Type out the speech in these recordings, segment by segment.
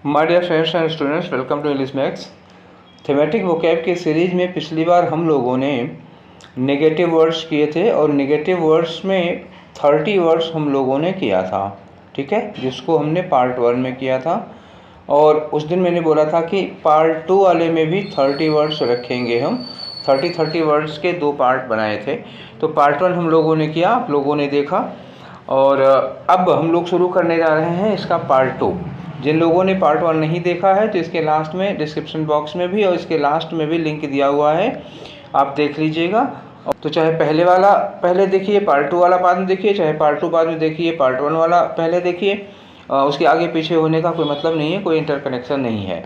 My dear friends and students, welcome to English maths thematic vocab के series में पिछली बार हम लोगों ने नेगेटिव वर्ड्स किए थे और नेगेटिव वर्ड्स में 30 वर्ड्स हम लोगों ने किया था, ठीक है, जिसको हमने पार्ट 1 में किया था। और उस दिन मैंने बोला था कि पार्ट 2 वाले में भी 30 वर्ड्स रखेंगे हम। 30 वर्ड्स के 2 पार्ट बनाए थे। तो पार्ट 1 हम लोगों ने किया, आप लोगों ने देखा, और अब हम लोग शुरू करने जा रहे हैं इसका पार्ट 2। जिन लोगों ने पार्ट 1 नहीं देखा है तो इसके लास्ट में डिस्क्रिप्शन बॉक्स में भी और इसके लास्ट में भी लिंक दिया हुआ है, आप देख लीजिएगा। तो चाहे पहले वाला पहले देखिए, पार्ट 2 वाला बाद में देखिए, चाहे पार्ट 2 बाद में देखिए, पार्ट 1 वाला पहले देखिए। उसके आगे पीछे होने का कोई मतलब नहीं है, कोई इंटरकनेक्शन नहीं है,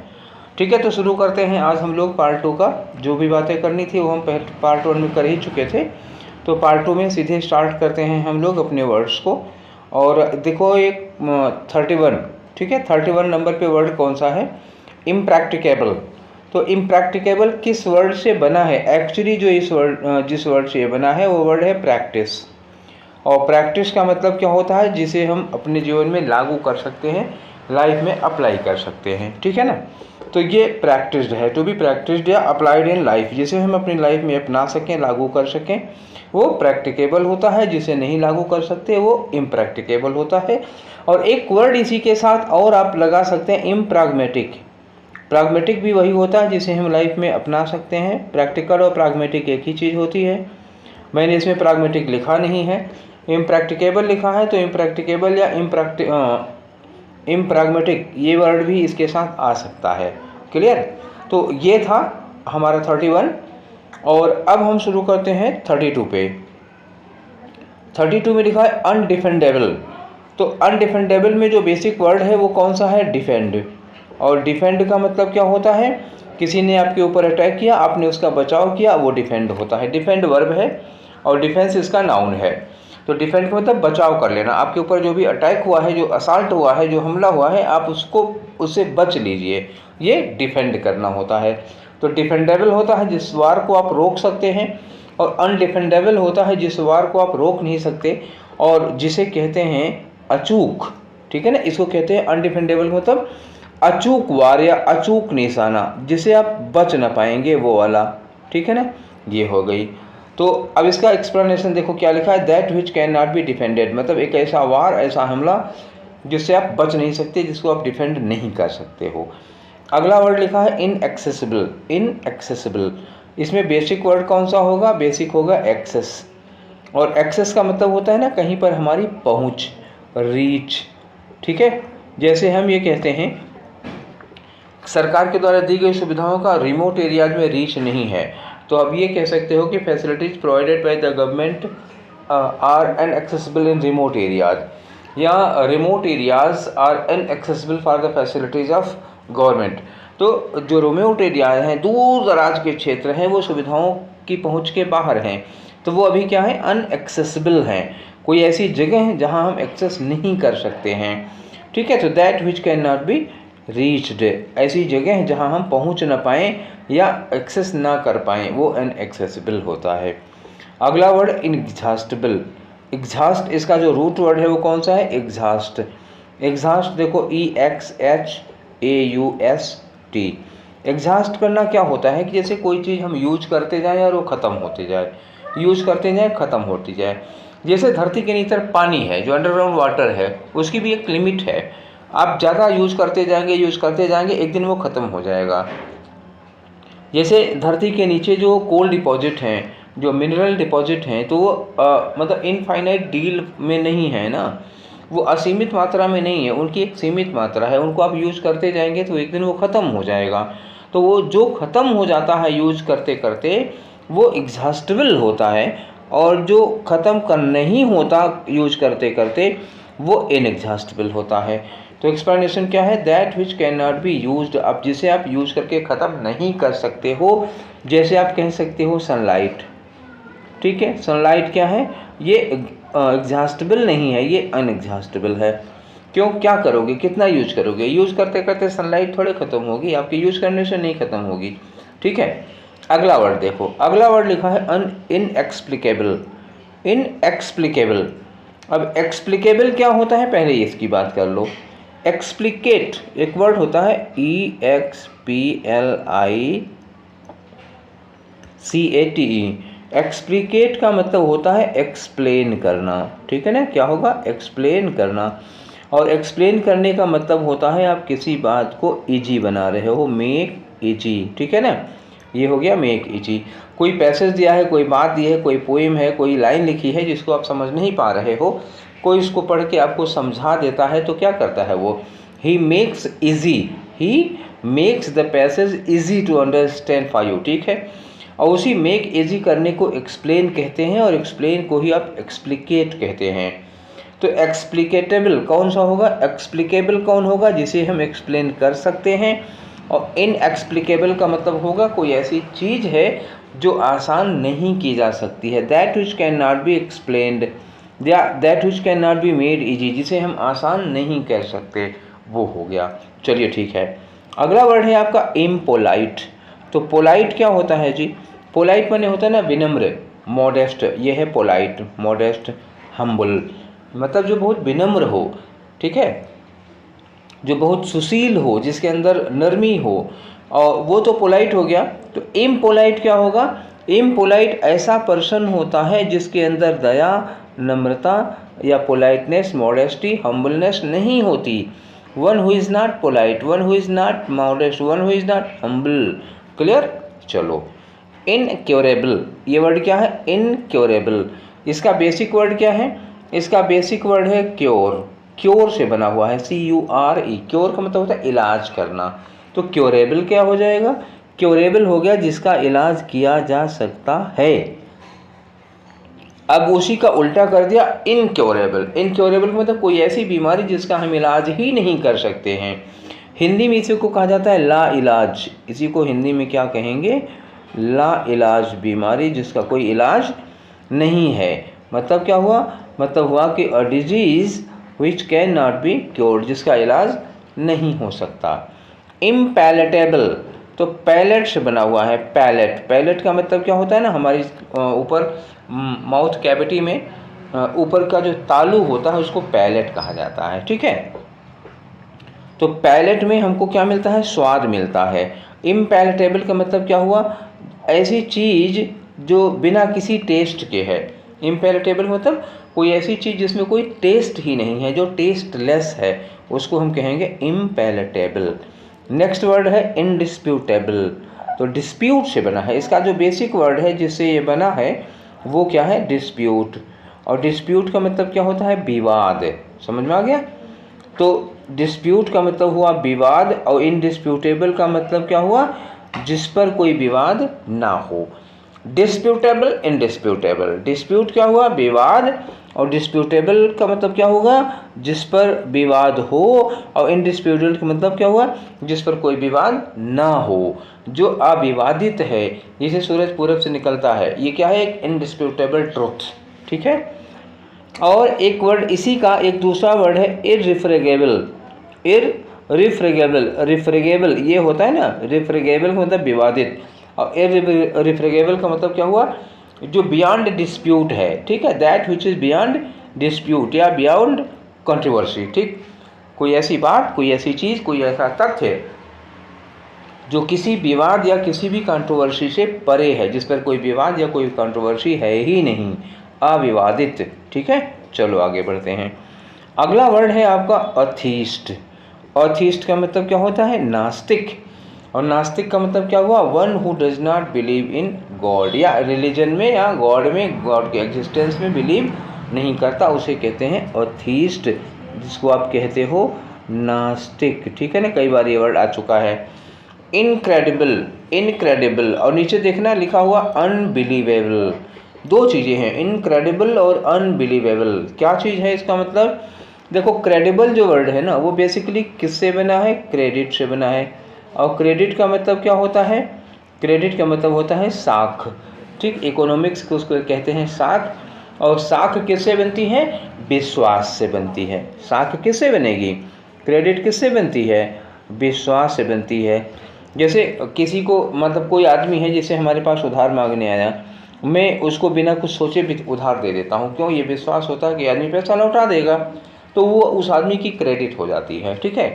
ठीक है। तो शुरू करते हैं। आज हम लोग पार्ट 2 का जो भी बातें करनी थी वो हम पार्ट 1 में कर ही चुके थे। तो पार्ट 2 में सीधे स्टार्ट करते हैं हम लोग अपने वर्ड्स को। और देखो एक 31, ठीक है, 31 नंबर पे वर्ड कौन सा है? इम्प्रैक्टिकेबल। तो इम्प्रैक्टिकेबल किस वर्ड से बना है? एक्चुअली जो जिस वर्ड से ये बना है वो वर्ड है प्रैक्टिस। और प्रैक्टिस का मतलब क्या होता है? जिसे हम अपने जीवन में लागू कर सकते हैं, लाइफ में अप्लाई कर सकते हैं, ठीक है ना। तो ये प्रैक्टिस्ड है, टू बी प्रैक्टिस्ड या अप्लाइड इन लाइफ, जिसे हम अपनी लाइफ में अपना सकें, लागू कर सकें, वो प्रैक्टिकेबल होता है। जिसे नहीं लागू कर सकते वो इम्प्रैक्टिकेबल होता है। और एक वर्ड इसी के साथ और आप लगा सकते हैं, इम्प्राग्मेटिक। प्राग्मेटिक भी वही होता है जिसे हम लाइफ में अपना सकते हैं। प्रैक्टिकल और प्राग्मेटिक एक ही चीज़ होती है। मैंने इसमें प्राग्मेटिक लिखा नहीं है, इम्प्रैक्टिकेबल लिखा है। तो इम्प्रैक्टिकेबल या इम्प्राग्मेटिक ये वर्ड भी इसके साथ आ सकता है। क्लियर? तो ये था हमारा 31। और अब हम शुरू करते हैं 32 पे। 32 में लिखा है अनडिफेंडेबल। तो अनडिफेंडेबल में जो बेसिक वर्ड है वो कौन सा है? डिफेंड। और डिफेंड का मतलब क्या होता है? किसी ने आपके ऊपर अटैक किया, आपने उसका बचाव किया, वो डिफेंड होता है। डिफेंड वर्ब है और डिफेंस इसका नाउन है। तो डिफेंड का मतलब बचाव कर लेना। आपके ऊपर जो भी अटैक हुआ है, जो असाल्ट हुआ है, जो हमला हुआ है, आप उससे बच लीजिए, ये डिफेंड करना होता है। तो डिफेंडेबल होता है जिस वार को आप रोक सकते हैं, और अनडिफेंडेबल होता है जिस वार को आप रोक नहीं सकते और जिसे कहते हैं अचूक, ठीक है ना। इसको कहते हैं अनडिफेंडेबल, मतलब अचूक वार या अचूक निशाना, जिसे आप बच ना पाएंगे, वो वाला, ठीक है ना। ये हो गई। तो अब इसका एक्सप्लेनेशन देखो क्या लिखा है, that which can not B defended, मतलब एक ऐसा वार, ऐसा हमला जिससे आप बच नहीं सकते, जिसको आप डिफेंड नहीं कर सकते हो। अगला वर्ड लिखा है इनएक्सेसिबल। इनएक्सेसिबल, इसमें बेसिक वर्ड कौन सा होगा? बेसिक होगा एक्सेस। और एक्सेस का मतलब होता है ना, कहीं पर हमारी पहुंच, रीच, ठीक है। जैसे हम ये कहते हैं सरकार के द्वारा दी गई सुविधाओं का रिमोट एरियाज में रीच नहीं है, तो अब ये कह सकते हो कि facilities provided by the government are unaccessible in remote areas, या remote areas are unaccessible for the facilities of government. तो जो रिमोट एरियाज हैं, दूर दराज के क्षेत्र हैं, वो सुविधाओं की पहुंच के बाहर हैं, तो वो अभी क्या है? अनएक्सेसिबल हैं। कोई ऐसी जगह है जहां हम एक्सेस नहीं कर सकते हैं, ठीक है। तो that which can not be reached, ऐसी जगह है जहां हम पहुंच ना पाएँ या एक्सेस ना कर पाएँ, वो अनएक्सेसिबल होता है। अगला वर्ड इनएग्जॉस्टिबल। एग्जॉस्ट, इसका जो रूट वर्ड है वो कौन सा है? एग्जॉस्ट। एग्जॉस्ट देखो EXHAUST। एग्जॉस्ट करना क्या होता है कि जैसे कोई चीज़ हम यूज करते जाएं और वो ख़त्म होती जाए, यूज करते जाएं, ख़त्म होती जाए। जैसे धरती के नीचे पानी है, जो अंडरग्राउंड वाटर है, उसकी भी एक लिमिट है। आप ज़्यादा यूज करते जाएंगे, एक दिन वो ख़त्म हो जाएगा। जैसे धरती के नीचे जो कोल डिपॉजिट हैं, जो मिनरल डिपॉजिट हैं, तो वो मतलब इनफाइनाइट डील में नहीं है ना, वो असीमित मात्रा में नहीं है, उनकी एक सीमित मात्रा है। उनको आप यूज़ करते जाएंगे तो एक दिन वो ख़त्म हो जाएगा। तो वो जो ख़त्म हो जाता है यूज करते करते, वो एग्जॉस्टिबल होता है, और जो ख़त्म कर नहीं होता यूज करते करते, वो इनएग्जॉस्टिबल होता है। तो एक्सप्लेनेशन क्या है? That which can not be used, अब जिसे आप यूज करके ख़त्म नहीं कर सकते हो। जैसे आप कह सकते हो सनलाइट, ठीक है। सनलाइट क्या है? ये एग्जॉस्टिबल नहीं है, ये अनएग्जॉस्टिबल है। क्यों? क्या करोगे, कितना यूज करोगे? यूज करते करते सनलाइट थोड़े ख़त्म होगी, आपके यूज करने से नहीं ख़त्म होगी, ठीक है। अगला वर्ड देखो, अगला वर्ड लिखा है इनएक्सप्लिकेबल। इनएक्सप्लिकेबल, अब एक्सप्लिकेबल क्या होता है, पहले इसकी बात कर लो। एक्सप्लिकेट एक वर्ड होता है EXPLICATE। एक्सप्लिकेट का मतलब होता है एक्सप्लेन करना, ठीक है ना, क्या होगा, एक्सप्लेन करना। और एक्सप्लेन करने का मतलब होता है आप किसी बात को इजी बना रहे हो, मेक इजी, ठीक है ना, ये हो गया मेक इजी। कोई पैसेज दिया है, कोई बात दी है, कोई पोएम है, कोई लाइन लिखी है जिसको आप समझ नहीं पा रहे हो, कोई इसको पढ़ के आपको समझा देता है, तो क्या करता है वो, he makes the passage easy to understand for you, ठीक है। और उसी मेक इजी करने को एक्सप्लेन कहते हैं, और एक्सप्लेन को ही आप एक्सप्लिकेट कहते हैं। तो एक्सप्लिकेटेबल कौन सा होगा, एक्सप्लिकेबल कौन होगा, जिसे हम एक्सप्लेन कर सकते हैं। और इनएक्सप्लिकेबल का मतलब होगा कोई ऐसी चीज़ है जो आसान नहीं की जा सकती है, that which can not be explained, that which can not be made easy, जिसे हम आसान नहीं कर सकते, वो हो गया। चलिए ठीक है, अगला वर्ड है आपका इम्पोलाइट। तो पोलाइट क्या होता है जी, पोलाइट माने होता है ना विनम्र, मॉडेस्ट, ये है पोलाइट, मॉडेस्ट, हम्बल, मतलब जो बहुत विनम्र हो, ठीक है, जो बहुत सुशील हो, जिसके अंदर नरमी हो, और वो तो पोलाइट हो गया। तो इम्पोलाइट क्या होगा, इम्पोलाइट ऐसा पर्सन होता है जिसके अंदर दया, नम्रता या पोलाइटनेस, मॉडेस्टी, हम्बलनेस नहीं होती। One who is not polite, one who is not modest, one who is not humble, clear. चलो, इनक्योरेबल, ये वर्ड क्या है, इनक्योरेबल, इसका बेसिक वर्ड क्या है, इसका बेसिक वर्ड है क्योर, क्योर से बना हुआ है, CURE, क्योर का मतलब होता है इलाज करना। तो क्योरेबल क्या हो जाएगा, क्योरेबल हो गया जिसका इलाज किया जा सकता है। अब उसी का उल्टा कर दिया इनक्योरेबल, इनक्योरेबल मतलब कोई ऐसी बीमारी जिसका हम इलाज ही नहीं कर सकते हैं। हिंदी में इसी को कहा जाता है ला इलाज, इसी को हिंदी में क्या कहेंगे, ला इलाज, बीमारी जिसका कोई इलाज नहीं है। मतलब क्या हुआ, मतलब हुआ कि a disease which can not be cured, जिसका इलाज नहीं हो सकता। इम्पैलेटेबल, तो पैलेट से बना हुआ है, पैलेट, पैलेट का मतलब क्या होता है ना, हमारी ऊपर माउथ कैविटी में ऊपर का जो तालू होता है उसको पैलेट कहा जाता है, ठीक है। तो पैलेट में हमको क्या मिलता है, स्वाद मिलता है। इम्पैलेटेबल का मतलब क्या हुआ, ऐसी चीज़ जो बिना किसी टेस्ट के है। इम्पैलेटेबल मतलब कोई ऐसी चीज़ जिसमें कोई टेस्ट ही नहीं है, जो टेस्टलेस है, उसको हम कहेंगे इम्पैलेटेबल। नेक्स्ट वर्ड है इनडिस्प्यूटेबल, तो डिस्प्यूट से बना है, इसका जो बेसिक वर्ड है जिससे ये बना है वो क्या है, डिस्प्यूट। और डिस्प्यूट का मतलब क्या होता है, विवाद, समझ में आ गया। तो डिस्प्यूट का मतलब हुआ विवाद, और इनडिस्प्यूटेबल का मतलब क्या हुआ, जिस पर कोई विवाद ना हो। डिस्प्यूटेबल, इनडिस्प्यूटेबल, डिस्प्यूट क्या हुआ, विवाद, और डिस्प्यूटेबल का मतलब क्या होगा, जिस पर विवाद हो, और इनडिस्प्यूटेबल का मतलब क्या हुआ, जिस पर कोई विवाद ना हो, जो अविवादित है, जिसे सूरज पूरब से निकलता है, ये क्या है, एक इनडिस्प्यूटेबल ट्रुथ, ठीक है। और एक वर्ड इसी का एक दूसरा वर्ड है इररिफ्रेगेबल, इररिफ्रेगेबल, रिफ्रेगेबल ये होता है ना, रिफ्रेगेबल का मतलब विवादित, और इररिफ्रेगेबल का मतलब क्या हुआ, जो बियॉन्ड डिस्प्यूट है, ठीक है, that which is beyond dispute या बियॉन्ड कंट्रोवर्सी, ठीक, कोई ऐसी बात, कोई ऐसी चीज़, कोई ऐसा तथ्य जो किसी विवाद या किसी भी कंट्रोवर्सी से परे है, जिस पर कोई विवाद या कोई कंट्रोवर्सी है ही नहीं, अविवादित, ठीक है। चलो आगे बढ़ते हैं, अगला वर्ड है आपका अथीस्ट। अथीस्ट का मतलब क्या होता है, नास्तिक, और नास्तिक का मतलब क्या हुआ, one who does not believe in God, या रिलीजन में या गॉड में, गॉड के एग्जिस्टेंस में बिलीव नहीं करता, उसे कहते हैं अथीस्ट, जिसको आप कहते हो नास्तिक, ठीक है ना, कई बार ये वर्ड आ चुका है। इनक्रेडिबल, इनक्रेडिबल, और नीचे देखना लिखा हुआ अनबिलीवेबल, दो चीज़ें हैं, इनक्रेडिबल और अनबिलीवेबल। क्या चीज़ है इसका मतलब, देखो क्रेडिबल जो वर्ड है ना, वो बेसिकली किससे बना है, क्रेडिट से बना है, और क्रेडिट का मतलब क्या होता है, क्रेडिट का मतलब होता है साख, ठीक, इकोनॉमिक्स को उसको कहते हैं साख। और साख किससे बनती है, विश्वास से बनती है। साख किससे बनेगी, क्रेडिट किससे बनती है, विश्वास से बनती है। जैसे किसी को, मतलब कोई आदमी है जिसे हमारे पास उधार मांगने आया, मैं उसको बिना कुछ सोचे भी उधार दे देता हूँ, क्यों, ये विश्वास होता है कि आदमी पैसा लौटा देगा। तो वो उस आदमी की क्रेडिट हो जाती है, ठीक है।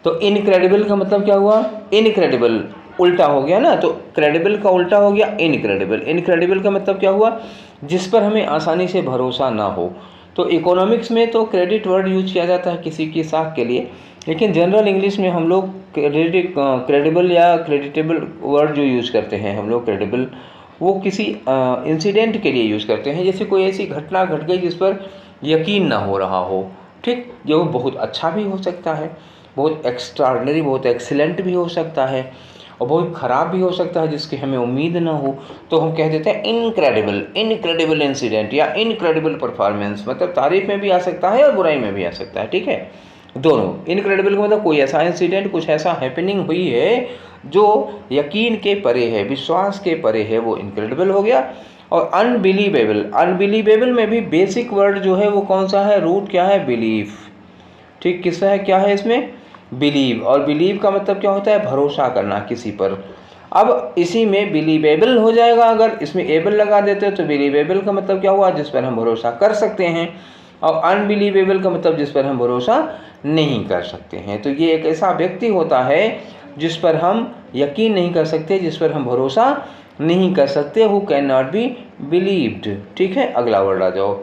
तो इनक्रेडिबल का मतलब क्या हुआ, इनक्रेडिबल उल्टा हो गया ना, तो क्रेडिबल का उल्टा हो गया इनक्रेडिबल। इनक्रेडिबल का मतलब क्या हुआ, जिस पर हमें आसानी से भरोसा ना हो। तो इकोनॉमिक्स में तो क्रेडिट वर्ड यूज किया जाता है किसी की साख के लिए, लेकिन जनरल इंग्लिश में हम लोग क्रेडिबल या क्रेडिटेबल वर्ड जो यूज़ करते हैं हम लोग, क्रेडिबल, वो किसी इंसिडेंट के लिए यूज़ करते हैं। जैसे कोई ऐसी घटना घट गई जिस पर यकीन ना हो रहा हो, ठीक, जो बहुत अच्छा भी हो सकता है, बहुत एक्स्ट्राऑर्डिनरी, बहुत एक्सीलेंट भी हो सकता है, और बहुत ख़राब भी हो सकता है जिसकी हमें उम्मीद ना हो, तो हम कह देते हैं इनक्रेडिबल, इनक्रेडिबल इंसिडेंट या इनक्रेडिबल परफॉर्मेंस। मतलब तारीफ में भी आ सकता है और बुराई में भी आ सकता है, ठीक है, दोनों। इनक्रेडिबल का मतलब कोई ऐसा इंसिडेंट, कुछ ऐसा हैपनिंग हुई है जो यकीन के परे है, विश्वास के परे है, वो इनक्रेडिबल हो गया। और अनबिलीवेबल, अनबिलीवेबल में भी बेसिक वर्ड जो है वो कौन सा है, रूट क्या है, बिलीफ, ठीक, किसका है, क्या है इसमें, बिलीव। और बिलीव का मतलब क्या होता है, भरोसा करना किसी पर। अब इसी में बिलीवेबल हो जाएगा, अगर इसमें एबल लगा देते हो तो बिलीवेबल का मतलब क्या हुआ, जिस पर हम भरोसा कर सकते हैं, और अनबिलीवेबल का मतलब जिस पर हम भरोसा नहीं कर सकते हैं। तो ये एक ऐसा व्यक्ति होता है जिस पर हम यकीन नहीं कर सकते, जिस पर हम भरोसा नहीं कर सकते, who can not B believed, ठीक है। अगला वर्ड आ जाओ,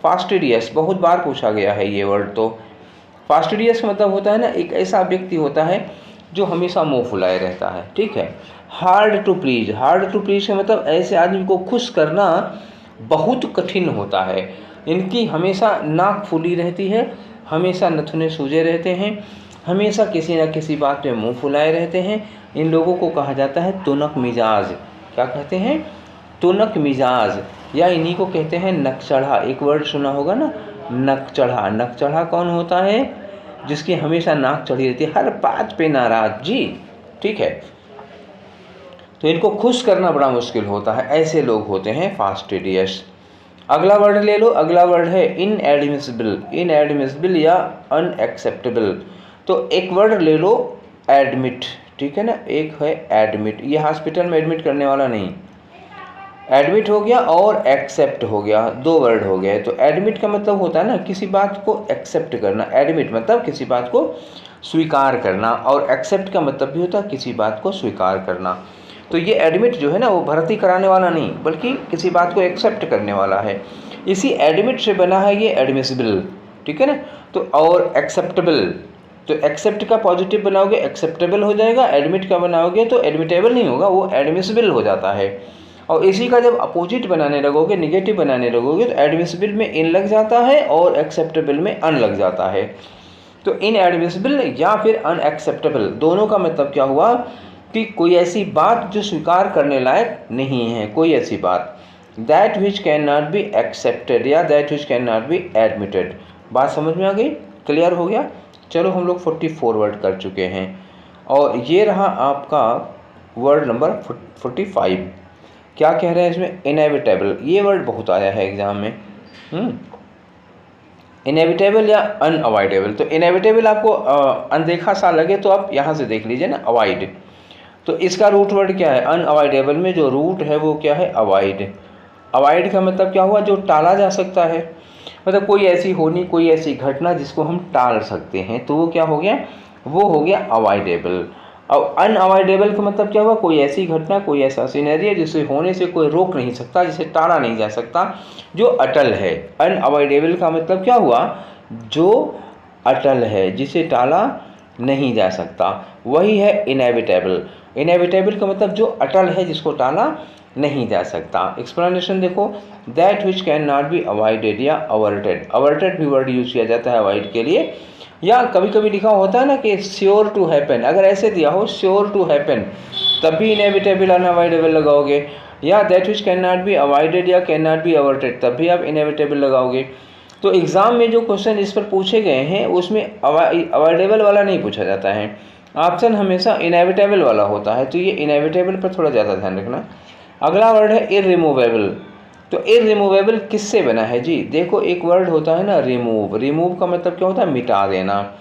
फास्टिडियस। बहुत बार पूछा गया है ये वर्ड। तो फास्टिडियस का मतलब होता है ना, एक ऐसा व्यक्ति होता है जो हमेशा मुंह फुलाए रहता है, ठीक है। Hard to please, hard to please का मतलब ऐसे आदमी को खुश करना बहुत कठिन होता है। इनकी हमेशा नाक फूली रहती है, हमेशा नथुने सूजे रहते हैं, हमेशा किसी न किसी बात में मुंह फुलाए रहते हैं। इन लोगों को कहा जाता है तुनक मिजाज। क्या कहते हैं, तुनक मिजाज, या इन्हीं को कहते हैं नकचढ़ा। एक वर्ड सुना होगा ना, नकचढ़ा। नकचढ़ा कौन होता है, जिसकी हमेशा नाक चढ़ी रहती है, हर बात पे नाराज जी, ठीक है। तो इनको खुश करना बड़ा मुश्किल होता है, ऐसे लोग होते हैं फास्टिडियस। अगला वर्ड ले लो, अगला वर्ड है इनएडमिसिबल। इनएडमिसिबल या अनएक्सेप्टेबल। तो एक वर्ड ले लो एडमिट, ठीक है ना, एक है एडमिट, ये हॉस्पिटल में एडमिट करने वाला नहीं, एडमिट हो गया और एक्सेप्ट हो गया, दो वर्ड हो गए। तो एडमिट का मतलब होता है ना किसी बात को एक्सेप्ट करना, एडमिट मतलब किसी बात को स्वीकार करना, और एक्सेप्ट का मतलब भी होता है किसी बात को स्वीकार करना। तो ये एडमिट जो है ना, वो भर्ती कराने वाला नहीं, बल्कि किसी बात को एक्सेप्ट करने वाला है। इसी एडमिट से बना है ये एडमिसिबल, ठीक है ना। तो और एक्सेप्टेबल, तो एक्सेप्ट का पॉजिटिव बनाओगे एक्सेप्टेबल हो जाएगा, एडमिट का बनाओगे तो एडमिटेबल नहीं होगा, वो एडमिसिबल हो जाता है। और इसी का जब अपोजिट बनाने लगोगे, निगेटिव बनाने लगोगे, तो एडमिसिबल में इन लग जाता है और एक्सेप्टेबल में अन लग जाता है। तो इनएडमिसिबल या फिर अनएक्सेप्टेबल, दोनों का मतलब क्या हुआ कि कोई ऐसी बात जो स्वीकार करने लायक नहीं है, कोई ऐसी बात, that which can not be accepted या that which can not be admitted. बात समझ में आ गई, क्लियर हो गया। चलो हम लोग 44 वर्ड कर चुके हैं, और ये रहा आपका वर्ड नंबर 45। क्या कह रहे हैं इसमें, इनएविटेबल। ये वर्ड बहुत आया है एग्जाम में, इनएविटेबल या अनअवॉइडेबल। तो इनएविटेबल आपको अनदेखा सा लगे तो आप यहाँ से देख लीजिए ना, अवॉइड। तो इसका रूट वर्ड क्या है, अनअवॉइडेबल में जो रूट है वो क्या है, अवॉइड। अवॉइड का मतलब क्या हुआ, जो टाला जा सकता है, मतलब कोई ऐसी होनी, कोई ऐसी घटना जिसको हम टाल सकते हैं, तो वो क्या हो गया, वो हो गया अवॉइडेबल। और अनअवॉइडेबल का मतलब क्या हुआ, कोई ऐसी घटना, कोई ऐसा सिनेरियो जिसे होने से कोई रोक नहीं सकता, जिसे टाला नहीं जा सकता, जो अटल है। अनअवॉइडेबल का मतलब क्या हुआ, जो अटल है, जिसे टाला नहीं जा सकता, वही है इनएविटेबल। इनएविटेबल का मतलब जो अटल है, जिसको टाला नहीं जा सकता। एक्सप्लेनेशन देखो, that which can not be avoided या अवर्टेड। अवर्टेड भी वर्ड यूज किया जाता है अवॉइड के लिए, या कभी कभी लिखा होता है ना कि श्योर टू हैपन, अगर ऐसे दिया हो श्योर टू हैपन, तब भी इनएविटेबल अनअवॉइडेबल लगाओगे, या that which can not be avoided या कैन नॉट बी अवर्टेड, तब भी आप इनएविटेबल लगाओगे। तो एग्ज़ाम में जो क्वेश्चन इस पर पूछे गए हैं उसमें अवॉइडेबल वाला नहीं पूछा जाता है, ऑप्शन हमेशा इनएविटेबल वाला होता है। तो ये इनएविटेबल पर थोड़ा ज़्यादा ध्यान रखना। अगला वर्ड है इररिमूवेबल। तो इररिमूवेबल किससे बना है जी, देखो एक वर्ड होता है ना रिमूव, रिमूव का मतलब क्या होता है, मिटा देना।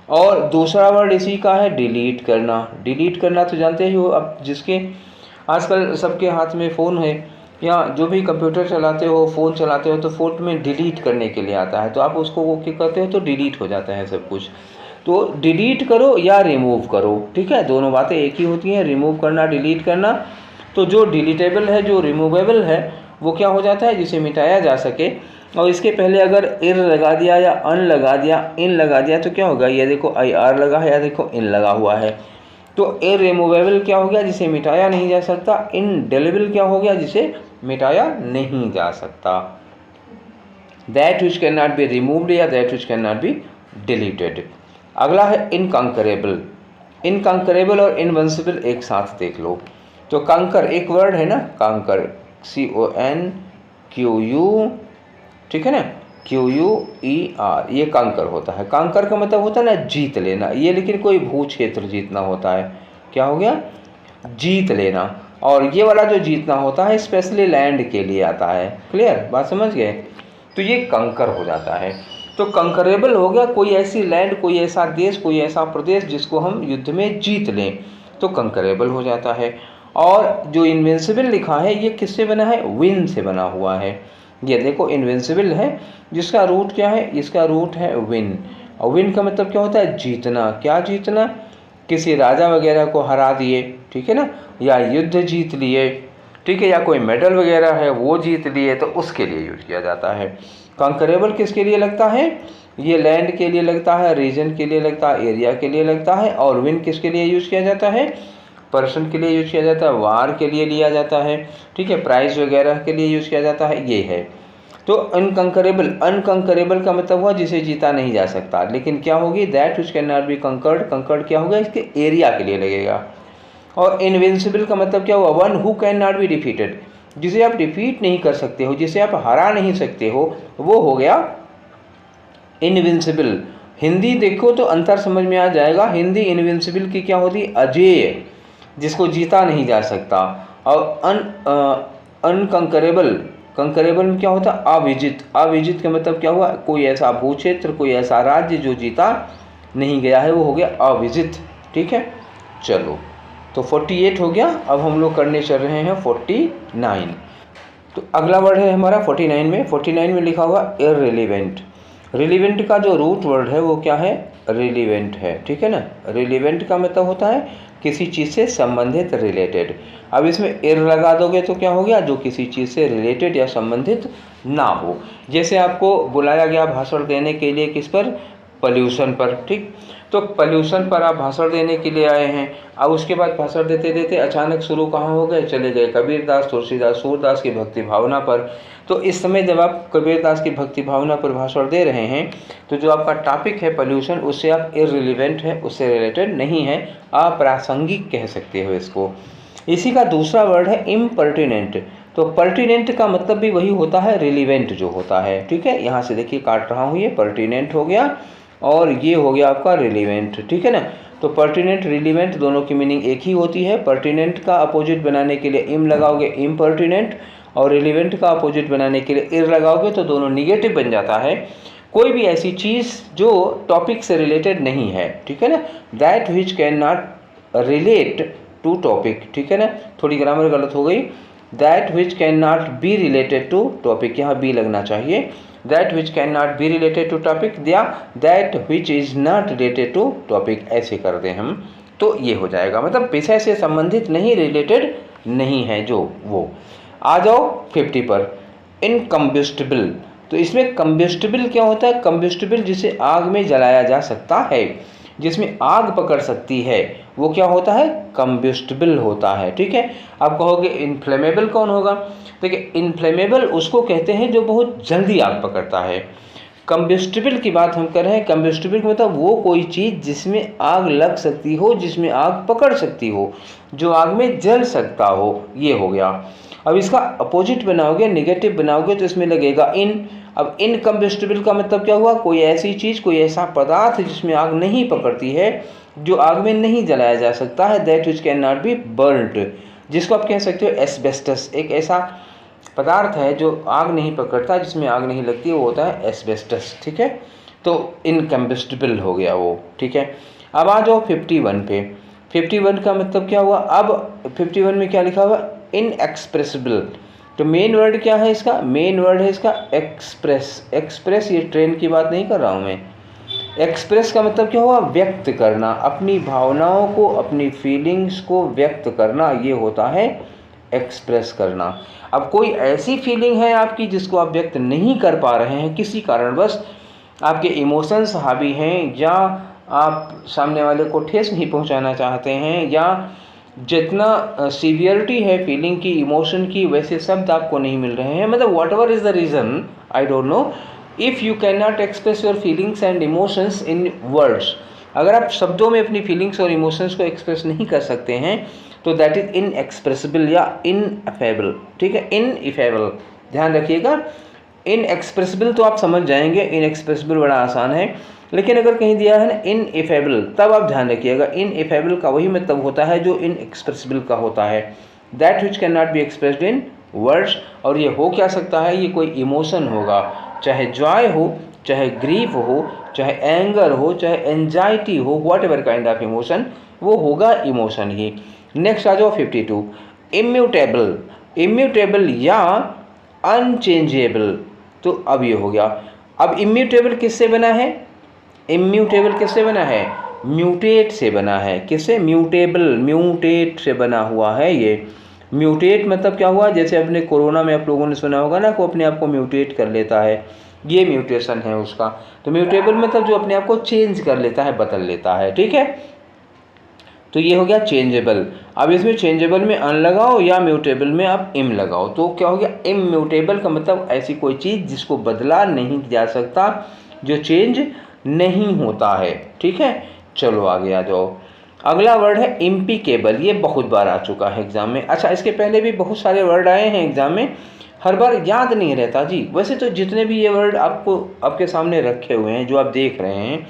और दूसरा वर्ड इसी का है डिलीट करना। डिलीट करना तो जानते ही हो, अब जिसके आजकल सबके हाथ में फ़ोन है, या जो भी कंप्यूटर चलाते हो, फ़ोन चलाते हो, तो फ़ोन में डिलीट करने के लिए आता है, तो आप उसको वो क्या करते हो तो डिलीट हो जाता है सब कुछ। तो डिलीट करो या रिमूव करो, ठीक है, दोनों बातें एक ही होती हैं, रिमूव करना, डिलीट करना। तो जो डिलीटेबल है, जो रिमूवेबल है, वो क्या हो जाता है, जिसे मिटाया जा सके। और इसके पहले अगर ir लगा दिया या अन लगा दिया, इन लगा दिया, तो क्या होगा, ये देखो ir लगा है या देखो इन लगा हुआ है। तो इरिमूवेबल क्या हो गया, जिसे मिटाया नहीं जा सकता। इनडेलिबल क्या हो गया, जिसे मिटाया नहीं जा सकता। That which can not be removed या that which can not be deleted. अगला है इनकंकरेबल। इनकंकरेबल और इनविंसिबल एक साथ देख लो। तो कंकर एक वर्ड है ना, कंकर, CONQU, ठीक है ना, QUER, ये कंकर होता है। कंकर का मतलब होता है ना जीत लेना, ये लेकिन कोई भू क्षेत्र जीतना होता है। क्या हो गया, जीत लेना। और ये वाला जो जीतना होता है स्पेशली लैंड के लिए आता है। क्लियर, बात समझ गए। तो ये कंकर हो जाता है। तो कंकरेबल हो गया कोई ऐसी लैंड, कोई ऐसा देश, कोई ऐसा प्रदेश जिसको हम युद्ध में जीत लें, तो कंकरेबल हो जाता है। और जो इनविंसिबल लिखा है ये किससे बना है, विन से बना हुआ है। ये देखो इनविंसिबल है, जिसका रूट क्या है, इसका रूट है विन। और विन का मतलब क्या होता है, जीतना। क्या जीतना, किसी राजा वगैरह को हरा दिए, ठीक है ना, या युद्ध जीत लिए, ठीक है, या कोई मेडल वगैरह है वो जीत लिए, तो उसके लिए यूज किया जाता है। कंकरेबल किसके लिए लगता है, ये लैंड के लिए लगता है, रीजन के लिए लगता है, एरिया के लिए लगता है। और विन किसके लिए यूज किया जाता है, पर्सन के लिए यूज किया जाता है, वार के लिए लिया जाता है, ठीक है, प्राइज वगैरह के लिए यूज किया जाता है, ये है। तो अनकंकरेबल, अनकंकरेबल का मतलब हुआ जिसे जीता नहीं जा सकता। लेकिन क्या होगी, that which can not B conquered, conquered क्या होगा, इसके एरिया के लिए लगेगा। और इनविंसिबल का मतलब क्या हुआ, one who can not be defeated, जिसे आप डिफीट नहीं कर सकते हो, जिसे आप हरा नहीं सकते हो, वो हो गया इनविंसिबल। हिंदी देखो तो अंतर समझ में आ जाएगा। हिंदी इनविंसिबल की क्या होती, अजेय, जिसको जीता नहीं जा सकता। और अनकंकरेबल, कंकरेबल में क्या होता है, अविजित। अविजित का मतलब क्या हुआ, कोई ऐसा भू क्षेत्र, कोई ऐसा राज्य जो जीता नहीं गया है, वो हो गया अविजित। ठीक है, चलो तो 48 हो गया। अब हम लोग करने चल रहे हैं 49। तो अगला वर्ड है हमारा 49 में। 49 में लिखा हुआ इररिलेवेंट। रिलेवेंट का जो रूट वर्ड है वो क्या है, रिलेवेंट है, ठीक है ना। रिलेवेंट का मतलब होता है किसी चीज़ से संबंधित, रिलेटेड। अब इसमें एर लगा दोगे तो क्या हो गया, जो किसी चीज़ से रिलेटेड या संबंधित ना हो। जैसे आपको बुलाया गया भाषण देने के लिए किस पर, पॉल्यूशन पर, ठीक। तो पॉल्यूशन पर आप भाषण देने के लिए आए हैं। अब उसके बाद भाषण देते देते अचानक शुरू कहाँ हो गए, चले गए कबीरदास, तुलसीदास, सूरदास की भक्ति भावना पर। तो इस समय जब आप कबीरदास की भक्ति भावना पर भाषण दे रहे हैं, तो जो आपका टॉपिक है पॉल्यूशन, उससे आप इररिलेवेंट है, उससे रिलेटेड नहीं है, अप्रासंगिक कह सकते हो इसको। इसी का दूसरा वर्ड है इम्पर्टिनेंट। तो पर्टिनेंट का मतलब भी वही होता है, रिलीवेंट जो होता है, ठीक है। यहाँ से देखिए काट रहा हूँ, ये पर्टिनेंट हो गया और ये हो गया आपका रिलीवेंट, ठीक है ना। तो पर्टिनेंट, रिलीवेंट दोनों की मीनिंग एक ही होती है। पर्टिनेंट का अपोजिट बनाने के लिए इम लगाओगे, इम्पर्टिनेंट, और रिलीवेंट का अपोजिट बनाने के लिए इर लगाओगे, तो दोनों निगेटिव बन जाता है। कोई भी ऐसी चीज़ जो टॉपिक से रिलेटेड नहीं है, ठीक है ना। That which can not relate to topic, ठीक है ना। थोड़ी ग्रामर गलत हो गई, that which can not be related to topic, यहाँ बी लगना चाहिए। That which can not be related to topic, या that which is not related to topic, ऐसे कर दें हम, तो ये हो जाएगा। मतलब विषय से संबंधित नहीं, रिलेटेड नहीं है जो, वो। आ जाओ 50 पर, इनकम्बस्टिबल। तो इसमें कम्बस्टिबल क्या होता है, कम्बस्टिबल जिसे आग में जलाया जा सकता है, जिसमें आग पकड़ सकती है, वो क्या होता है, कम्बस्टिबल होता है, ठीक है। आप कहोगे इनफ्लेमेबल कौन होगा, देखिए इनफ्लेमेबल उसको कहते हैं जो बहुत जल्दी आग पकड़ता है। कम्बस्टिबल की बात हम कर रहे हैं, कम्बस्टिबल का मतलब वो कोई चीज़ जिसमें आग लग सकती हो, जिसमें आग पकड़ सकती हो, जो आग में जल सकता हो, ये हो गया। अब इसका अपोजिट बनाओगे, निगेटिव बनाओगे, तो इसमें लगेगा इन। अब इनकम्बस्टिबल का मतलब क्या हुआ, कोई ऐसी चीज़, कोई ऐसा पदार्थ जिसमें आग नहीं पकड़ती है, जो आग में नहीं जलाया जा सकता है, that which can not B burned, जिसको आप कह सकते हो एस्बेस्टस। एक ऐसा पदार्थ है जो आग नहीं पकड़ता, जिसमें आग नहीं लगती, वो होता है एस्बेस्टस, ठीक है। तो इनकम्बस्टिबल हो गया वो, ठीक है। अब आ जाओ 51 पे। 51 का मतलब क्या हुआ, अब 51 में क्या लिखा हुआ, इनएक्सप्रेसिबल। तो मेन वर्ड क्या है इसका, मेन वर्ड है इसका एक्सप्रेस। एक्सप्रेस, ये ट्रेन की बात नहीं कर रहा हूँ मैं। एक्सप्रेस का मतलब क्या हुआ, व्यक्त करना, अपनी भावनाओं को, अपनी फीलिंग्स को व्यक्त करना, ये होता है एक्सप्रेस करना। अब कोई ऐसी फीलिंग है आपकी जिसको आप व्यक्त नहीं कर पा रहे हैं किसी कारणवश, आपके इमोशंस हावी हैं, या आप सामने वाले को ठेस नहीं पहुंचाना चाहते हैं, या जितना सीवियरिटी है फीलिंग की, इमोशन की, वैसे शब्द आपको नहीं मिल रहे हैं, मतलब what ever is the reason, I don't know, if you can not express your feelings and emotions in words, अगर आप शब्दों में अपनी फीलिंग्स और इमोशंस को एक्सप्रेस नहीं कर सकते हैं तो दैट इज़ इनएक्सप्रेसिबल या इनएफेबल। ठीक है, इनएफेबल, ध्यान रखिएगा। इनएक्सप्रेसिबल तो आप समझ जाएंगे, इनएक्सप्रेसिबल बड़ा आसान है, लेकिन अगर कहीं दिया है ना इनएफेबल, तब आप ध्यान रखिएगा, इनएफेबल का वही मतलब होता है जो इनएक्सप्रेसिबल का होता है, that which can not be expressed in words. और ये हो क्या सकता है, ये कोई इमोशन होगा, चाहे जॉय हो, चाहे ग्रीफ हो, चाहे एंगर हो, चाहे एंजाइटी हो, what ever kind of emotion, वो होगा इमोशन ही। नेक्स्ट आ जाओ 52, इम्यूटेबल। इम्यूटेबल या अनचेंजेबल, तो अब ये हो गया। अब इम्यूटेबल किससे बना है, इम्यूटेबल किससे बना है, म्यूटेट से बना है। किससे, म्यूटेबल, म्यूटेट से बना हुआ है ये। म्यूटेट मतलब क्या हुआ, जैसे अपने कोरोना में आप लोगों ने सुना होगा ना, को अपने आप को म्यूटेट कर लेता है, ये म्यूटेशन है उसका। तो म्यूटेबल मतलब जो अपने आप को चेंज कर लेता है, बदल लेता है। ठीक है, तो ये हो गया चेंजेबल। अब इसमें चेंजेबल में अन लगाओ या म्यूटेबल में आप इम लगाओ, तो क्या हो गया, इम्यूटेबल का मतलब ऐसी कोई चीज़ जिसको बदला नहीं जा सकता, जो चेंज नहीं होता है। ठीक है, चलो आगे आ जाओ। अगला वर्ड है इम्पिकेबल। ये बहुत बार आ चुका है एग्जाम में। अच्छा, इसके पहले भी बहुत सारे वर्ड आए हैं एग्जाम में, हर बार याद नहीं रहता जी। वैसे तो जितने भी ये वर्ड आपको आपके सामने रखे हुए हैं, जो आप देख रहे हैं,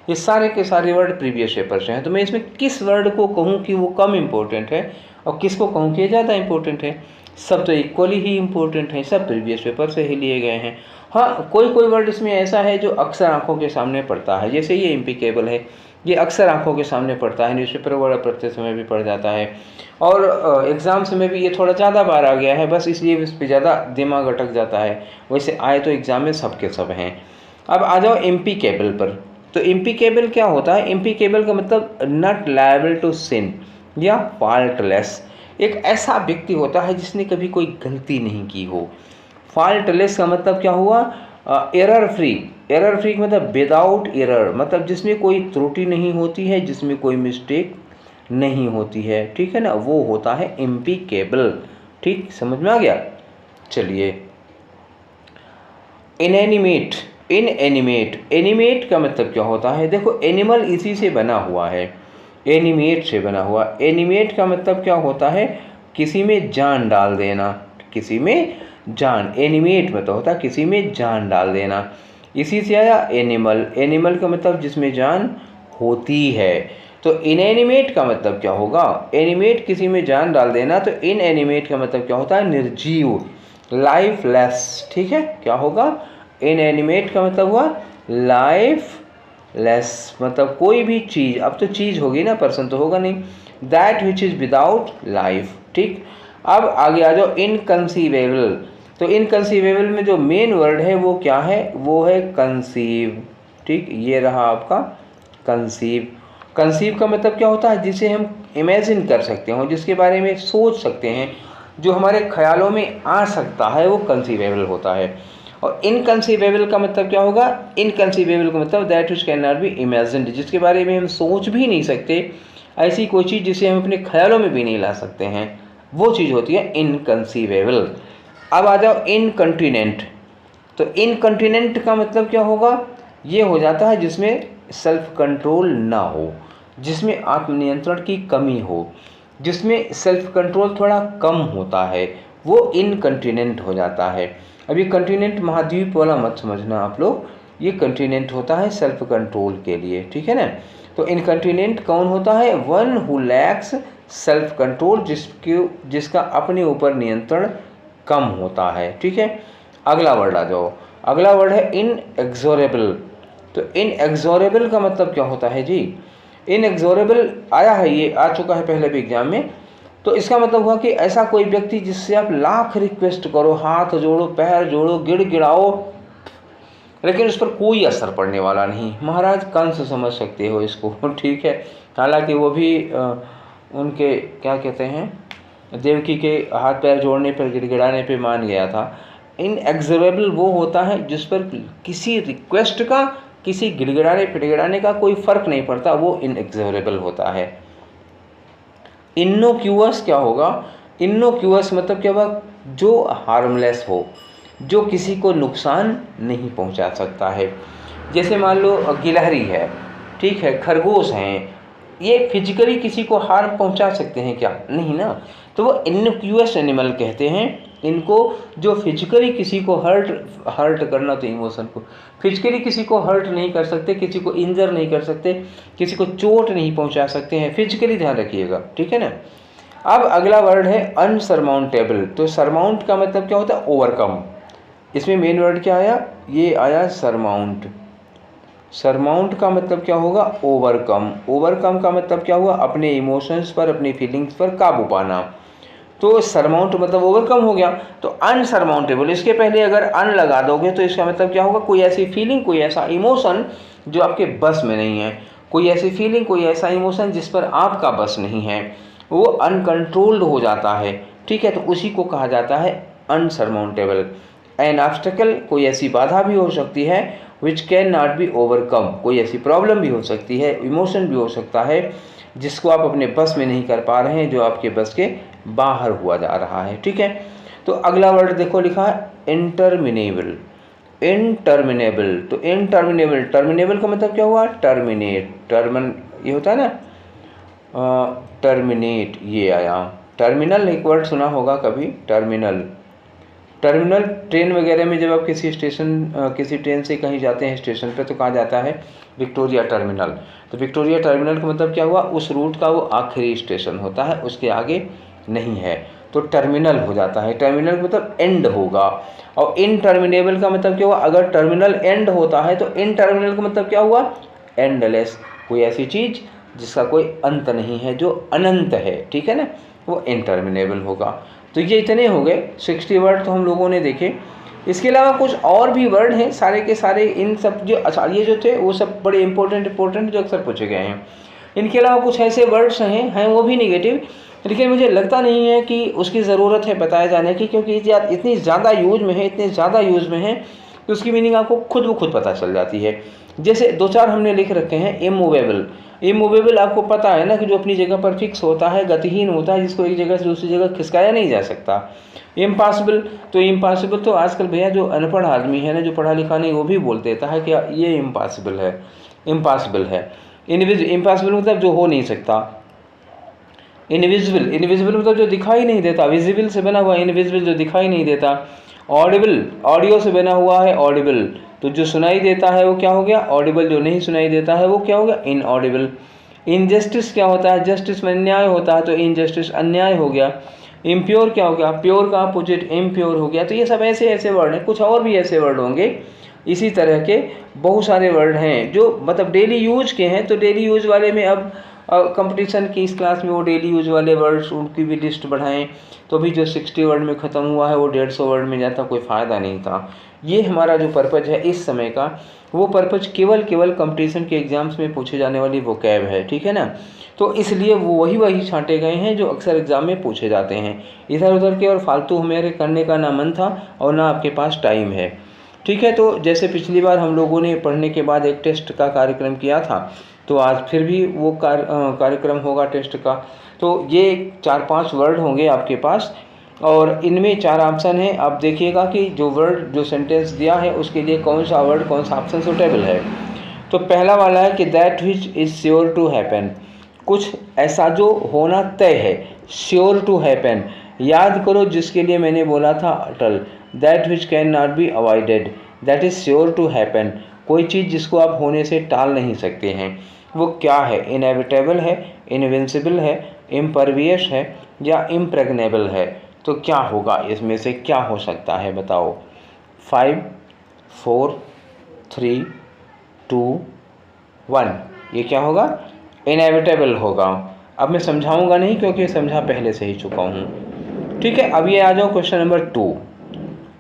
ये सारे के सारे वर्ड प्रीवियस पेपर से हैं। तो मैं इसमें किस वर्ड को कहूँ कि वो कम इम्पोर्टेंट है और किसको कहूँ कि ये ज़्यादा इम्पोर्टेंट है, सब तो इक्वली ही इम्पोर्टेंट है, सब प्रीवियस पेपर से ही लिए गए हैं। हाँ, कोई कोई वर्ड इसमें ऐसा है जो अक्सर आंखों के सामने पड़ता है, जैसे ये इम्पिकेबल है, ये अक्सर आंखों के सामने पड़ता है, न्यूज़पेपर वगैरह पढ़ते समय भी पढ़ जाता है, और एग्ज़ाम्स में भी ये थोड़ा ज़्यादा बार आ गया है, बस इसलिए इस पर ज़्यादा दिमाग अटक जाता है। वैसे आए तो एग्ज़ाम में सब के सब हैं। अब आ जाओ इम्पिकेबल पर। तो इम्पिकेबल क्या होता है, इम्पिकेबल का मतलब नॉट लायबल टू सिन या फॉल्टलेस। एक ऐसा व्यक्ति होता है जिसने कभी कोई गलती नहीं की हो। फॉल्टलेस का मतलब क्या हुआ, एरर फ्री। एरर फ्री मतलब विदाउट एरर, मतलब जिसमें कोई त्रुटि नहीं होती है, जिसमें कोई मिस्टेक नहीं होती है। ठीक है ना, वो होता है इम्पिकेबल। ठीक, समझ में आ गया। चलिए, इनएनिमेट। इनएनिमेट, एनिमेट का मतलब क्या होता है, देखो एनिमल इसी से बना हुआ है, एनिमेट से बना हुआ। एनिमेट का मतलब क्या होता है, किसी में जान डाल देना, किसी में जान। एनिमेट मतलब होता है किसी में जान डाल देना, इसी से आया एनिमल। एनिमल का मतलब जिसमें जान होती है। तो इनएनिमेट का मतलब क्या होगा, एनिमेट किसी में जान डाल देना, तो इनएनिमेट का मतलब क्या होता है, निर्जीव, लाइफलेस। ठीक है, क्या होगा, इनएनिमेट का मतलब हुआ लाइफलेस, मतलब कोई भी चीज़, अब तो चीज़ होगी ना, पर्सन तो होगा नहीं, that which is without life. ठीक, अब आगे आ जाओ इनकंसीवेबल। तो इनकंसीवेबल में जो मेन वर्ड है वो क्या है, वो है कंसीव। ठीक, ये रहा आपका कंसीव। कंसीव का मतलब क्या होता है, जिसे हम इमेजिन कर सकते हो, जिसके बारे में सोच सकते हैं, जो हमारे ख्यालों में आ सकता है, वो कंसीवेबल होता है। और इनकंसीवेबल का मतलब क्या होगा, इनकंसीवेबल का मतलब that which can not B imagined, जिसके बारे में हम सोच भी नहीं सकते, ऐसी कोई चीज़ जिसे हम अपने ख्यालों में भी नहीं ला सकते हैं, वो चीज़ होती है इनकंसीवेबल। अब आ जाओ इनकंटीनेंट। तो इनकंटीनेंट का मतलब क्या होगा, ये हो जाता है जिसमें सेल्फ कंट्रोल ना हो, जिसमें आत्मनियंत्रण की कमी हो, जिसमें सेल्फ कंट्रोल थोड़ा कम होता है, वो इनकंटीनेंट हो जाता है। अब ये कंटीनेंट महाद्वीप वाला मत समझना आप लोग, ये कंटीनेंट होता है सेल्फ कंट्रोल के लिए। ठीक है ना, तो इनकंटीनेंट कौन होता है, one who lakhs self control, जिसका अपने ऊपर नियंत्रण कम होता है। ठीक है, अगला वर्ड आ जाओ। अगला वर्ड है इनएक्सोरेबल। तो इनएक्सोरेबल का मतलब क्या होता है जी, इनएक्सोरेबल आया है, ये आ चुका है पहले भी एग्जाम में। तो इसका मतलब हुआ कि ऐसा कोई व्यक्ति जिससे आप लाख रिक्वेस्ट करो, हाथ जोड़ो, पैर जोड़ो, गिड़गिड़ाओ, लेकिन उस पर कोई असर पड़ने वाला नहीं। महाराज कंस समझ सकते हो इसको, ठीक है। हालांकि वो भी उनके क्या कहते हैं, देवकी के हाथ पैर जोड़ने पर, गिड़गिड़ाने पे मान गया था। इनएग्जॉरेबल वो होता है जिस पर किसी रिक्वेस्ट का, किसी गिड़गिड़ाने पिड़गिड़ाने का कोई फर्क नहीं पड़ता, वो इनएग्जॉरेबल होता है। इनोक्यूअस क्या होगा? इनोक्यूअस मतलब क्या होगा? जो हार्मलेस हो, जो किसी को नुकसान नहीं पहुंचा सकता है। जैसे मान लो गिलहरी है, ठीक है, खरगोश हैं, ये फिजिकली किसी को हार्म पहुंचा सकते हैं क्या? नहीं ना। तो वो इनोक्यूअस एनिमल कहते हैं इनको, जो फिजिकली किसी को हर्ट करना, तो इमोशन को फिजिकली किसी को हर्ट नहीं कर सकते, किसी को इंजर नहीं कर सकते, किसी को चोट नहीं पहुंचा सकते हैं, फिजिकली ध्यान रखिएगा, ठीक है ना। अब अगला वर्ड है अनसरमाउंटेबल। तो सरमाउंट का मतलब क्या होता है? ओवरकम। इसमें मेन वर्ड क्या आया? ये आया सरमाउंट। सरमाउंट का मतलब क्या होगा? ओवरकम। ओवरकम का मतलब क्या हुआ? अपने इमोशंस पर, अपनी फीलिंग्स पर काबू पाना। तो सरमाउंट मतलब ओवरकम हो गया। तो अनसरमाउंटेबल, इसके पहले अगर अन लगा दोगे तो इसका मतलब क्या होगा? कोई ऐसी फीलिंग, कोई ऐसा इमोशन जो आपके बस में नहीं है, कोई ऐसी फीलिंग, कोई ऐसा इमोशन जिस पर आपका बस नहीं है, वो अनकंट्रोल्ड हो जाता है, ठीक है। तो उसी को कहा जाता है अनसरमाउंटेबल। एन ऑब्स्टेकल, कोई ऐसी बाधा भी हो सकती है, विच कैन नॉट बी ओवरकम, कोई ऐसी प्रॉब्लम भी हो सकती है, इमोशन भी हो सकता है जिसको आप अपने बस में नहीं कर पा रहे हैं, जो आपके बस के बाहर हुआ जा रहा है, ठीक है। तो अगला वर्ड देखो लिखा है इंटरमिनेबल। इनटर्मिनेबल, तो इनटर्मिनेबल, टर्मिनेबल का मतलब क्या हुआ? टर्मिनेट, ये होता है ना, टर्मिनेट, ये आया। टर्मिनल एक वर्ड सुना होगा कभी, टर्मिनल। टर्मिनल ट्रेन वगैरह में जब आप किसी स्टेशन, किसी ट्रेन से कहीं जाते हैं स्टेशन पे, तो कहा जाता है विक्टोरिया टर्मिनल। तो विक्टोरिया टर्मिनल का मतलब क्या हुआ? उस रूट का वो आखिरी स्टेशन होता है, उसके आगे नहीं है, तो टर्मिनल हो जाता है। टर्मिनल मतलब एंड होगा। और इनटर्मिनेबल का मतलब क्या हुआ? अगर टर्मिनल एंड होता है तो इनटर्मिनेबल का मतलब क्या हुआ? एंडलेस, कोई ऐसी चीज़ जिसका कोई अंत नहीं है, जो अनंत है, ठीक है ना, वो इनटर्मिनेबल होगा। तो ये इतने हो गए 60 वर्ड तो हम लोगों ने देखे। इसके अलावा कुछ और भी वर्ड हैं, सारे के सारे इन सब जो ये जो थे वो सब बड़े इंपॉर्टेंट जो अक्सर पूछे गए हैं। इनके अलावा कुछ ऐसे वर्ड्स हैं वो भी निगेटिव, लेकिन मुझे लगता नहीं है कि उसकी ज़रूरत है बताए जाने की, क्योंकि इतनी ज़्यादा यूज में है, इतने ज़्यादा यूज में है कि उसकी मीनिंग आपको खुद पता चल जाती है। जैसे 2-4 हमने लिख रखे हैं। इमूवेबल, इमूवेबल आपको पता है ना कि जो अपनी जगह पर फिक्स होता है, गतिहीन होता है, जिसको एक जगह से दूसरी जगह खिसकाया नहीं जा सकता। इम्पॉसिबल, तो इम्पॉसिबल तो आजकल भैया जो अनपढ़ आदमी है ना, जो पढ़ा लिखा नहीं, वो भी बोल देता है कि ये इम्पॉसिबल है, इम्पॉसिबल है। इम्पॉसिबल मतलब जो हो नहीं सकता। इनविजिबल, इनविजिबल मतलब जो दिखाई नहीं देता, विजिबल से बना हुआ, इनविजिबल जो दिखाई नहीं देता। ऑडिबल, ऑडियो से बना हुआ है, ऑडिबल तो जो सुनाई देता है वो क्या हो गया? ऑडिबल, जो नहीं सुनाई देता है वो क्या हो गया? इनऑडिबल। इनजस्टिस क्या होता है? जस्टिस में अन्याय होता है, तो इनजस्टिस अन्याय हो गया। इम्प्योर क्या हो गया? प्योर का अपोजिट इम्प्योर हो गया। तो ये सब ऐसे वर्ड हैं, कुछ और भी ऐसे वर्ड होंगे इसी तरह के बहुत सारे वर्ड हैं जो मतलब डेली यूज के हैं। तो डेली यूज वाले में अब कंपटीशन की इस क्लास में वो डेली यूज वाले वर्ड्स उनकी भी लिस्ट बढ़ाएं, तो भी जो 60 वर्ड में ख़त्म हुआ है वो 150 वर्ड में जाता, कोई फ़ायदा नहीं था। ये हमारा जो पर्पज़ है इस समय का, वो पर्पज़ केवल कंपटीशन के एग्ज़ाम्स में पूछे जाने वाली वोकैब है, ठीक है ना। तो इसलिए वो वही छांटे गए हैं जो अक्सर एग्ज़ाम में पूछे जाते हैं। इधर उधर के और फालतू मेरे करने का ना मन था और ना आपके पास टाइम है, ठीक है। तो जैसे पिछली बार हम लोगों ने पढ़ने के बाद एक टेस्ट का कार्यक्रम किया था, तो आज फिर भी वो कार्यक्रम होगा टेस्ट का। तो ये 4-5 वर्ड होंगे आपके पास और इनमें 4 ऑप्शन हैं। आप देखिएगा कि जो वर्ड, जो सेंटेंस दिया है उसके लिए कौन सा वर्ड, कौन सा ऑप्शन सूटेबल है। तो पहला वाला है कि that which is sure to happen, कुछ ऐसा जो होना तय है, श्योर टू हैपन। याद करो जिसके लिए मैंने बोला था अटल, that which can not be avoided, that is sure to happen. कोई चीज़ जिसको आप होने से टाल नहीं सकते हैं, वो क्या है? इनएविटेबल है, इनविंसिबल है, इम्परवियस है या इम्प्रेग्नेबल है। तो क्या होगा इसमें से, क्या हो सकता है बताओ? 5 4 3 2 1, ये क्या होगा? इनएविटेबल होगा। अब मैं समझाऊंगा नहीं क्योंकि समझा पहले से ही चुका हूँ। ठीक है, अब ये आ जाओ question number 2।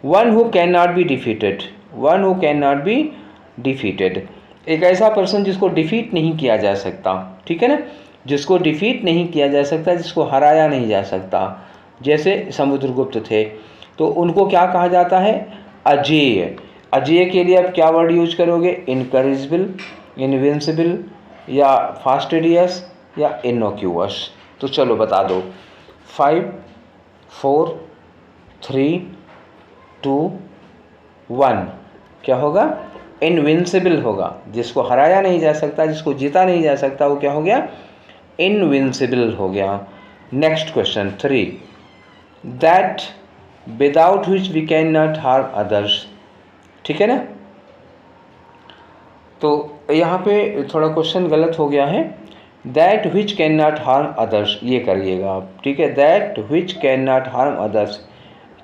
One who can not be defeated, one who can not be defeated, एक ऐसा पर्सन जिसको डिफीट नहीं किया जा सकता। ठीक है ना, जिसको डिफीट नहीं किया जा सकता, जिसको हराया नहीं जा सकता। जैसे समुद्रगुप्त थे, तो उनको क्या कहा जाता है? अजेय। अजेय के लिए आप क्या वर्ड यूज करोगे? इनकरेजिबल, इनविंसिबल, या फास्टिडियस, या इनोक्यूअस। तो चलो बता दो। 5 4 3 2 1 क्या होगा? इनविंसिबल होगा। जिसको हराया नहीं जा सकता, जिसको जीता नहीं जा सकता, वो क्या हो गया? इनविंसिबल हो गया। Next question 3, that without which we can not harm others. ठीक है ना, तो यहाँ पे थोड़ा क्वेश्चन गलत हो गया है। That which can not harm others ये करिएगा आप। ठीक है, that which can not harm others.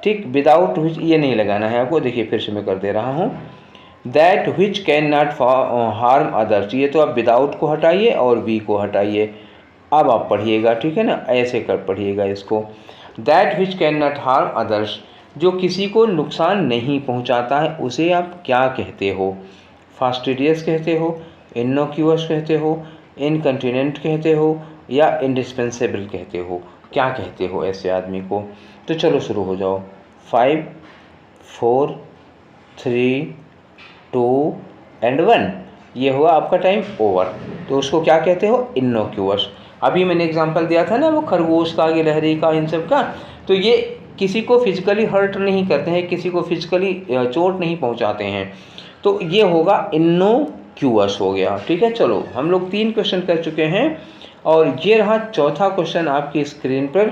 ठीक, विदाउट विच ये नहीं लगाना है आपको। देखिए फिर से मैं कर दे रहा हूँ। That which can not harm others, ये तो आप विदाउट को हटाइए और वी को हटाइए। अब आप पढ़िएगा, ठीक है ना, ऐसे कर पढ़िएगा इसको। That which can not harm others, जो किसी को नुकसान नहीं पहुंचाता है, उसे आप क्या कहते हो? फास्टिडियस कहते हो, इनोक्यूअस कहते हो, इनकंटिनेंट कहते हो, या इंडिस्पेंसेबल कहते हो? क्या कहते हो ऐसे आदमी को? तो चलो शुरू हो जाओ। 5 4 3 2 एंड 1, ये हुआ आपका टाइम ओवर। तो उसको क्या कहते हो? इनोक्यूअस। अभी मैंने एग्जांपल दिया था ना, वो खरगोश का, गिलहरी का, इन सब का। तो ये किसी को फिजिकली हर्ट नहीं करते हैं, किसी को फिजिकली चोट नहीं पहुंचाते हैं। तो ये होगा इनोक्यूअस हो गया। ठीक है, चलो हम लोग 3 क्वेश्चन कर चुके हैं और ये रहा चौथा क्वेश्चन आपकी स्क्रीन पर।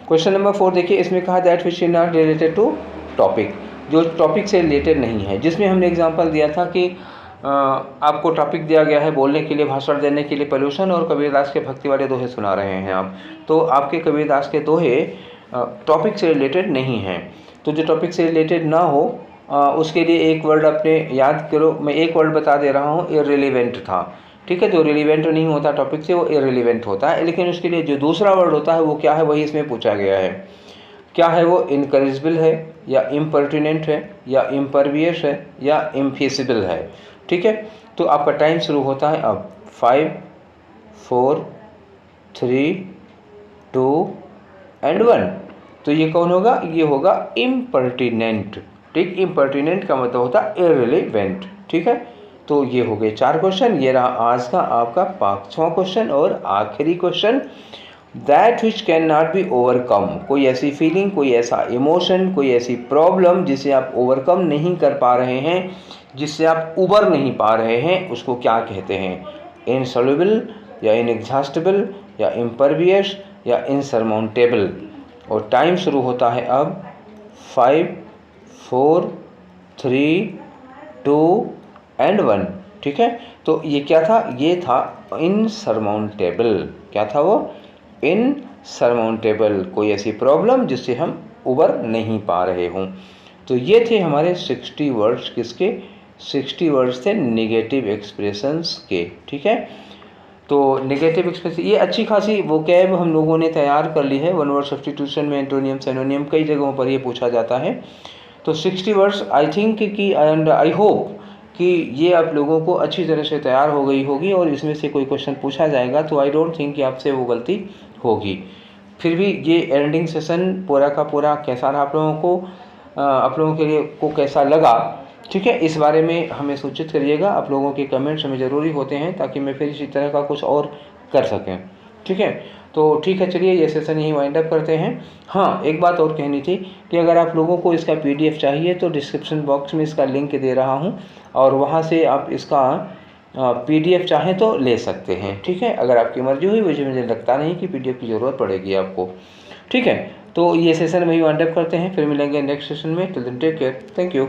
क्वेश्चन नंबर 4 देखिए, इसमें कहा that which is not related to topic, जो टॉपिक से रिलेटेड नहीं है। जिसमें हमने एग्जांपल दिया था कि आपको टॉपिक दिया गया है बोलने के लिए, भाषण देने के लिए पोल्यूशन, और कबीरदास के भक्ति वाले दोहे सुना रहे हैं आप। तो आपके कबीरदास के दोहे टॉपिक से रिलेटेड नहीं हैं। तो जो टॉपिक से रिलेटेड ना हो उसके लिए एक वर्ड अपने याद करो। मैं एक वर्ड बता दे रहा हूँ, इररिलेवेंट था। ठीक है, जो रिलेवेंट नहीं होता टॉपिक से वो इररिलेवेंट होता है। लेकिन उसके लिए जो दूसरा वर्ड होता है वो क्या है, वही इसमें पूछा गया है। क्या है वो? इनकरेजिबल है, या इम्पर्टिनेंट है, या इम्परवियस है, या इम्फिसिबल है। ठीक है, तो आपका टाइम शुरू होता है अब। 5 4 3 2 एंड 1। तो ये कौन होगा? ये होगा इम्पर्टिनेंट। ठीक, इम्पर्टिनेंट का मतलब होता है इररिलेवेंट। ठीक है, तो ये हो गए 4 क्वेश्चन। ये रहा आज का आपका 5वां क्वेश्चन और आखिरी question. That which can not be overcome, कोई ऐसी फीलिंग, कोई ऐसा इमोशन, कोई ऐसी प्रॉब्लम जिसे आप ओवरकम नहीं कर पा रहे हैं, जिससे आप उबर नहीं पा रहे हैं, उसको क्या कहते हैं? इनसॉल्युबल, या इनएग्जॉस्टिबल, या इम्परवियस, या इनसरमाउंटेबल। और टाइम शुरू होता है अब। 5 4 3 2 एंड 1। ठीक है, तो ये क्या था? ये था इनसरमाउंटेबल। क्या था वो? इनसरमाउंटेबल, कोई ऐसी प्रॉब्लम जिससे हम उबर नहीं पा रहे हों। तो ये थे हमारे 60 वर्ड्स। किसके? 60 वर्ड्स थे नेगेटिव एक्सप्रेशंस के। ठीक है, तो नेगेटिव एक्सप्रेशन ये अच्छी खासी वोकैब हम लोगों ने तैयार कर ली है। वन वर्ड सब्स्टिट्यूशन में एंटोनियम, सिनोनियम कई जगहों पर ये पूछा जाता है। तो 60 वर्ड्स आई थिंक कि एंड आई होप कि ये आप लोगों को अच्छी तरह से तैयार हो गई होगी, और इसमें से कोई क्वेश्चन पूछा जाएगा तो आई डोंट थिंक कि आपसे वो गलती होगी। फिर भी ये एंडिंग सेशन पूरा का पूरा कैसा रहा आप लोगों को, आप लोगों के लिए को कैसा लगा, ठीक है, इस बारे में हमें सूचित करिएगा। आप लोगों के कमेंट्स हमें ज़रूरी होते हैं ताकि मैं फिर इसी तरह का कुछ और कर सकें। ठीक है, तो ठीक है, चलिए ये सेशन यहीं वाइंड अप करते हैं। हाँ, एक बात और कहनी थी कि अगर आप लोगों को इसका PDF चाहिए तो डिस्क्रिप्शन बॉक्स में इसका लिंक दे रहा हूँ, और वहाँ से आप इसका PDF चाहें तो ले सकते हैं। ठीक है, अगर आपकी मर्जी हुई, मुझे लगता नहीं कि PDF की ज़रूरत पड़ेगी आपको। ठीक है, तो ये सेशन वही वाइंड अप करते हैं, फिर मिलेंगे नेक्स्ट सेशन में। Till then take care, thank you.